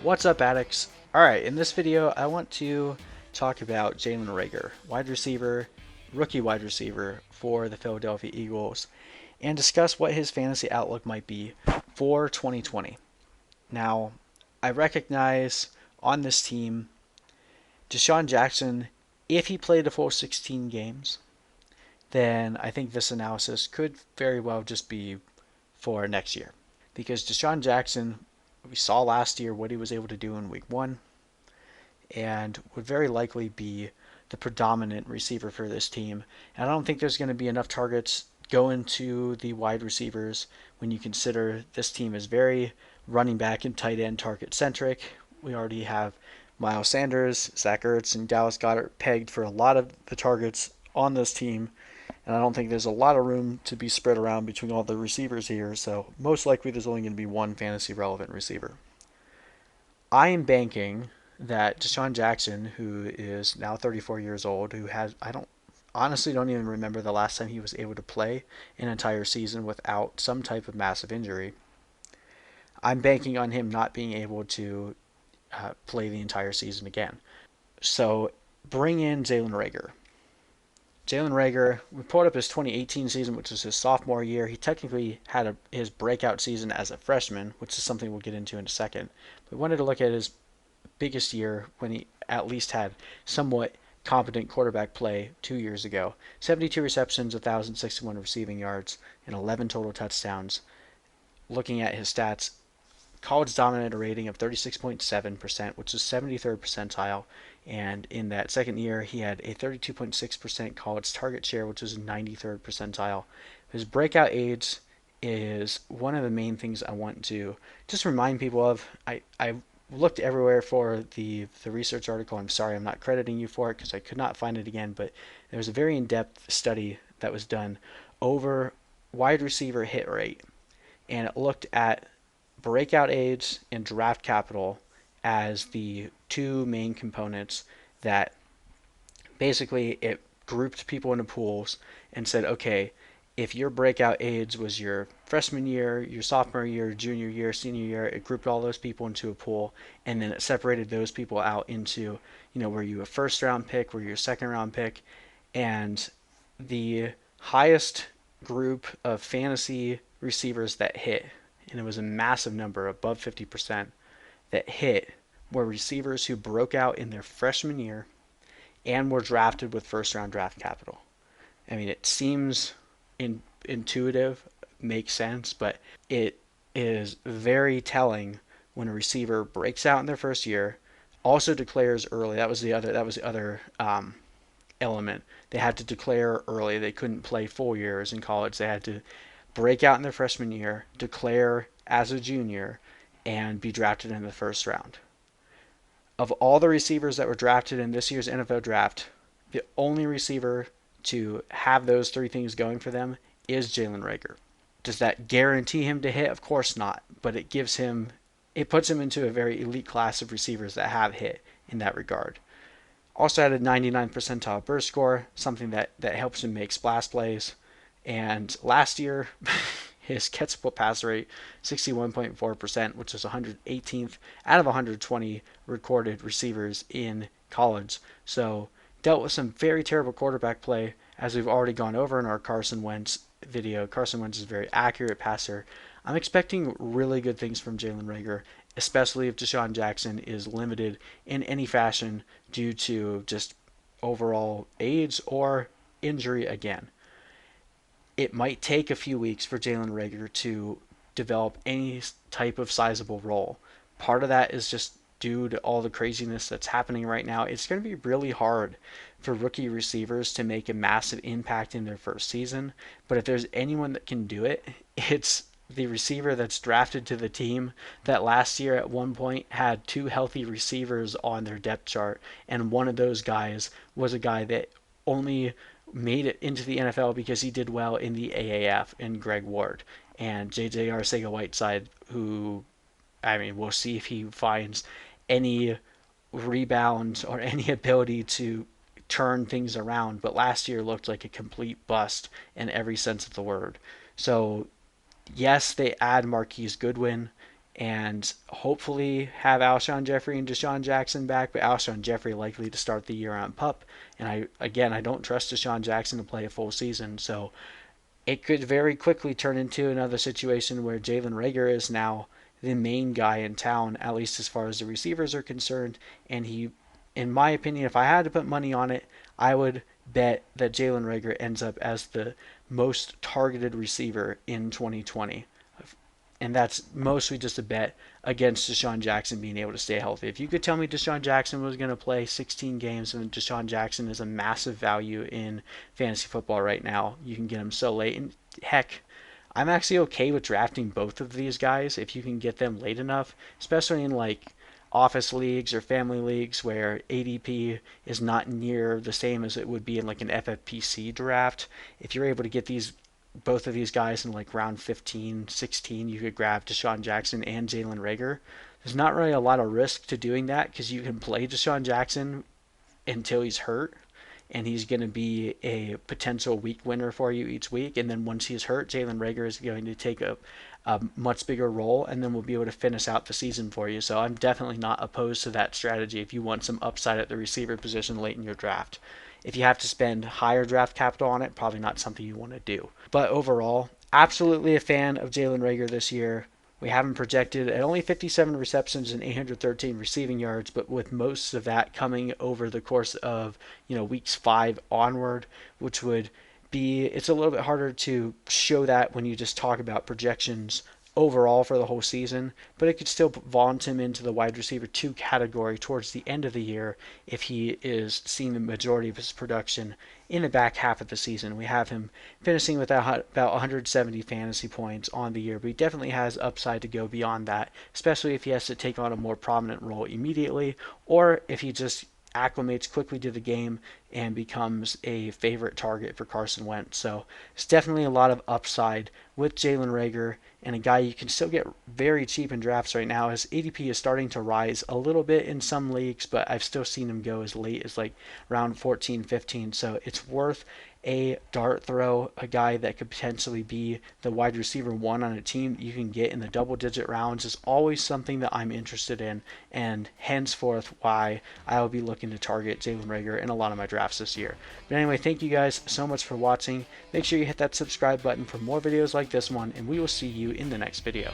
What's up, addicts? Alright, in this video, I want to talk about Jalen Reagor, wide receiver, rookie wide receiver for the Philadelphia Eagles, and discuss what his fantasy outlook might be for 2020. Now, I recognize on this team, Deshaun Jackson, if he played a full 16 games, then I think this analysis could very well just be for next year. Because Deshaun Jackson, we saw last year what he was able to do in week one, and would very likely be the predominant receiver for this team. And I don't think there's going to be enough targets going to the wide receivers when you consider this team is very running back and tight end target centric. We already have Miles Sanders, Zach Ertz, and Dallas Goedert pegged for a lot of the targets on this team. And I don't think there's a lot of room to be spread around between all the receivers here. So most likely there's only going to be one fantasy relevant receiver. I am banking that Deshaun Jackson, who is now 34 years old, who has, I don't honestly don't even remember the last time he was able to play an entire season without some type of massive injury. I'm banking on him not being able to play the entire season again. So bring in Jalen Reagor. Jalen Reagor, we pulled up his 2018 season, which was his sophomore year. He technically had his breakout season as a freshman, which is something we'll get into in a second. We wanted to look at his biggest year when he at least had somewhat competent quarterback play 2 years ago. 72 receptions, 1,061 receiving yards, and 11 total touchdowns. Looking at his stats, college dominated a rating of 36.7%, which is 73rd percentile. And in that second year, he had a 32.6% college target share, which was 93rd percentile. His breakout age is one of the main things I want to just remind people of. I looked everywhere for the research article. I'm sorry I'm not crediting you for it because I could not find it again, but there was a very in-depth study that was done over wide receiver hit rate, and it looked at breakout age and draft capital as the two main components that basically it grouped people into pools and said, okay, if your breakout age was your freshman year, your sophomore year, junior year, senior year, it grouped all those people into a pool, and then it separated those people out into, were you a first round pick, were you a second round pick, and the highest group of fantasy receivers that hit, and it was a massive number, above 50%, that hit were receivers who broke out in their freshman year and were drafted with first round draft capital. I mean, it seems intuitive, makes sense, but it is very telling when a receiver breaks out in their first year, also declares early. That was the other element. They had to declare early. They couldn't play full years in college. They had to break out in their freshman year, declare as a junior, and be drafted in the first round. Of all the receivers that were drafted in this year's NFL draft, the only receiver to have those three things going for them is Jalen Reagor. Does that guarantee him to hit? Of course not, but it puts him into a very elite class of receivers that have hit in that regard. Also had a 99 percentile burst score, something that helps him make splash plays. And last year, his catchable pass rate, 61.4%, which is 118th out of 120 recorded receivers in college. So dealt with some very terrible quarterback play, as we've already gone over in our Carson Wentz video. Carson Wentz is a very accurate passer. I'm expecting really good things from Jalen Reagor, especially if Deshaun Jackson is limited in any fashion due to just overall age or injury again. It might take a few weeks for Jalen Reagor to develop any type of sizable role. Part of that is just due to all the craziness that's happening right now. It's going to be really hard for rookie receivers to make a massive impact in their first season. But if there's anyone that can do it, it's the receiver that's drafted to the team that last year at one point had two healthy receivers on their depth chart. And one of those guys was a guy that only made it into the NFL because he did well in the AAF, and Greg Ward. And JJ Arcega-Whiteside, who, I mean, we'll see if he finds any rebound or any ability to turn things around, but last year looked like a complete bust in every sense of the word. So yes, they add Marquise Goodwin and hopefully have Alshon Jeffrey and Deshaun Jackson back, but Alshon Jeffrey likely to start the year on PUP. And I don't trust Deshaun Jackson to play a full season, so it could very quickly turn into another situation where Jalen Reagor is now the main guy in town, at least as far as the receivers are concerned. And he, in my opinion, if I had to put money on it, I would bet that Jalen Reagor ends up as the most targeted receiver in 2020. And that's mostly just a bet against Deshaun Jackson being able to stay healthy. If you could tell me Deshaun Jackson was going to play 16 games, and Deshaun Jackson is a massive value in fantasy football right now, you can get him so late. And heck, I'm actually okay with drafting both of these guys if you can get them late enough, especially in like office leagues or family leagues where ADP is not near the same as it would be in like an FFPC draft. If you're able to get both of these guys in like round 15, 16, you could grab Deshaun Jackson and Jalen Reagor. There's not really a lot of risk to doing that because you can play Deshaun Jackson until he's hurt, and he's going to be a potential week winner for you each week. And then once he's hurt, Jalen Reagor is going to take a much bigger role, and then we'll be able to finish out the season for you. So I'm definitely not opposed to that strategy if you want some upside at the receiver position late in your draft. If you have to spend higher draft capital on it, probably not something you want to do. But overall, absolutely a fan of Jalen Reagor this year. We have him projected at only 57 receptions and 813 receiving yards, but with most of that coming over the course of weeks 5 onward, which would be, it's a little bit harder to show that when you just talk about projections overall for the whole season, but it could still vaunt him into the wide receiver 2 category towards the end of the year if he is seeing the majority of his production in the back half of the season. We have him finishing with about 170 fantasy points on the year, but he definitely has upside to go beyond that, especially if he has to take on a more prominent role immediately, or if he just acclimates quickly to the game and becomes a favorite target for Carson Wentz. So it's definitely a lot of upside with Jalen Reagor, and a guy you can still get very cheap in drafts right now. His ADP is starting to rise a little bit in some leagues, but I've still seen him go as late as like round 14, 15. So it's worth a dart throw, a guy that could potentially be the wide receiver 1 on a team you can get in the double-digit rounds is always something that I'm interested in, and henceforth why I will be looking to target Jalen Reagor in a lot of my drafts this year. But anyway, thank you guys so much for watching. Make sure you hit that subscribe button for more videos like this one, and we will see you in the next video.